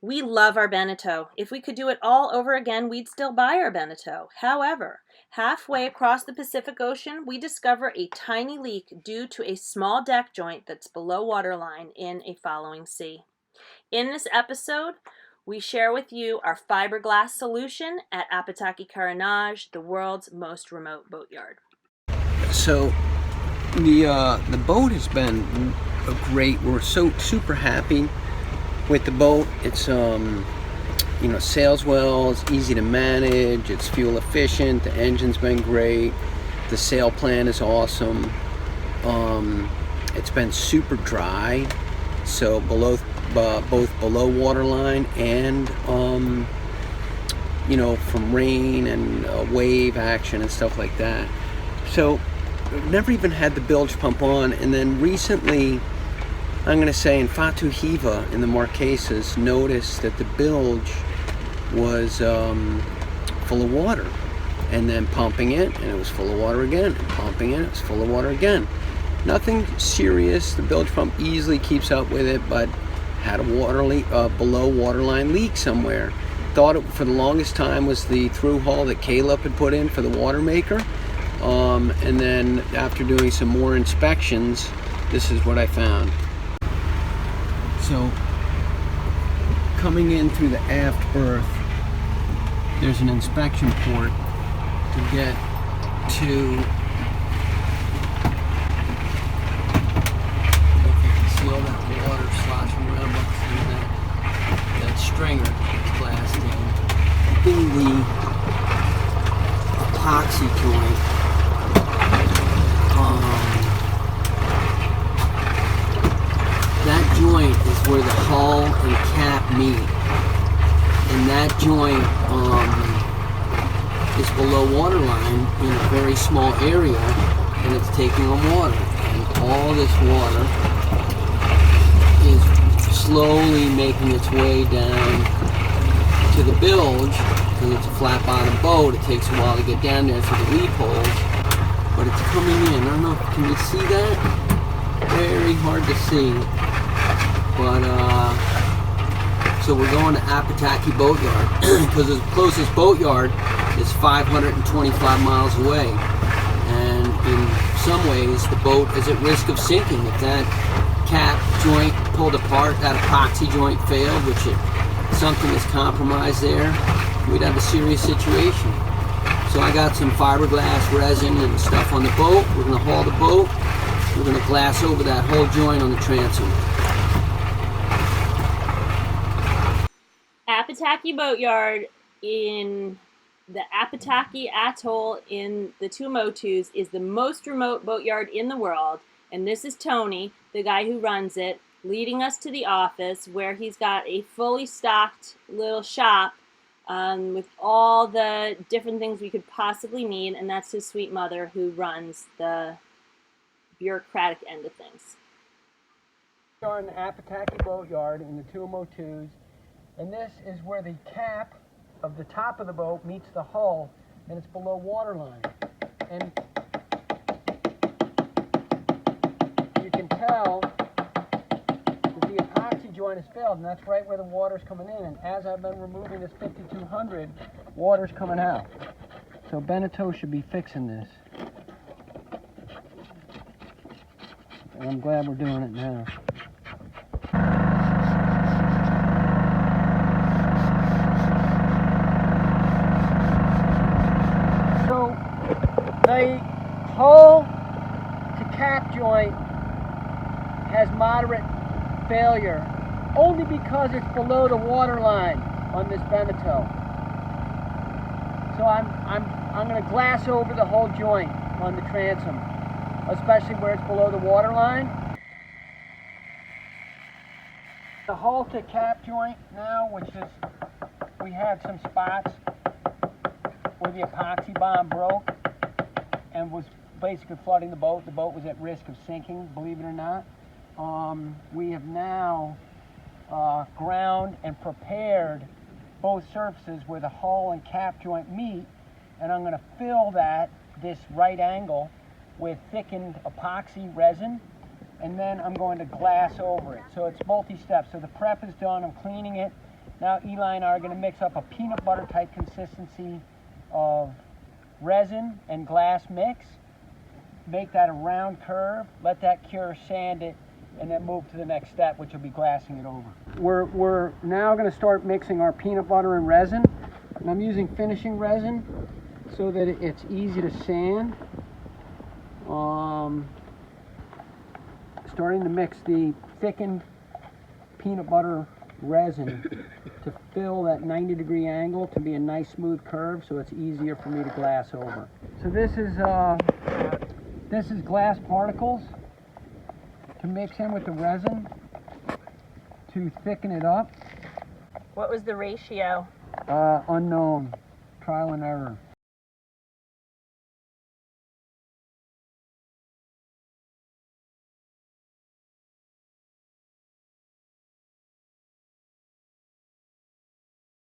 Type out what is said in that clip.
We love our Beneteau. If we could do it all over again, we'd still buy our Beneteau. However, halfway across the Pacific Ocean, we discover a tiny leak due to a small deck joint that's below waterline in a following sea. In this episode, we share with you our fiberglass solution at Apataki Carenage, the world's most remote boatyard. So the boat has been great. We're so super happy with the boat. It's sails well, it's easy to manage, it's fuel efficient, the engine's been great, the sail plan is awesome. It's been super dry, so both below waterline and from rain and wave action and stuff like that. So we've never even had the bilge pump on, and then recently, I'm going to say in Fatu Hiva in the Marquesas, noticed that the bilge was full of water, and then pumping it and it was full of water again, and pumping it was full of water again. Nothing serious, the bilge pump easily keeps up with it, but had a water leak, below waterline leak somewhere. Thought it for the longest time was the through hull that Caleb had put in for the water maker. And then after doing some more inspections, this is what I found. So coming in through the aft berth, there's an inspection port to get to, if you can see all that water sloshing around through that stringer that's glassed in. In the epoxy joint, that joint is where the hull and cap meet, and that joint is below waterline in a very small area, and it's taking on water, and all this water is slowly making its way down to the bilge. Because it's a flat bottom boat, it takes a while to get down there through the weep holes, but it's coming in. I don't know, can you see that? Very hard to see. But so we're going to Apataki Boatyard because the closest boatyard is 525 miles away, and in some ways the boat is at risk of sinking. If that cap joint pulled apart, that epoxy joint failed, which something is compromised there, we'd have a serious situation. So I got some fiberglass resin and stuff on the boat. We're going to haul the boat. We're going to glass over that whole joint on the transom. Apataki Boatyard in the Apataki Atoll in the Tuamotus is the most remote boatyard in the world, and this is Tony, the guy who runs it, leading us to the office where he's got a fully stocked little shop with all the different things we could possibly need, and that's his sweet mother who runs the bureaucratic end of things. We're in the Apataki Boatyard in the Tuamotus, and this is where the cap of the top of the boat meets the hull, and it's below waterline. And you can tell that the epoxy joint has failed, and that's right where the water's coming in. And as I've been removing this 5200, water's coming out. So Beneteau should be fixing this. And I'm glad we're doing it now. So the hull to cap joint has moderate failure only because it's below the water line on this Beneteau. So I'm going to glass over the whole joint on the transom, especially where it's below the water line. The hull to cap joint now, which is, we had some spots where the epoxy bond broke and was basically flooding the boat. The boat was at risk of sinking, believe it or not. We have now ground and prepared both surfaces where the hull and cap joint meet, and I'm going to fill this right angle with thickened epoxy resin, and then I'm going to glass over it. So it's multi-step. So the prep is done, I'm cleaning it, Now Eli and I are going to mix up a peanut butter type consistency of resin and glass mix. Make that a round curve, let that cure, sand it, and then move to the next step, which will be glassing it over. We're now going to start mixing our peanut butter and resin. And I'm using finishing resin so that it's easy to sand. Starting to mix the thickened peanut butter resin to fill that 90-degree angle to be a nice smooth curve, so it's easier for me to glass over. So this is glass particles to mix in with the resin to thicken it up. What was the ratio? Unknown, trial and error.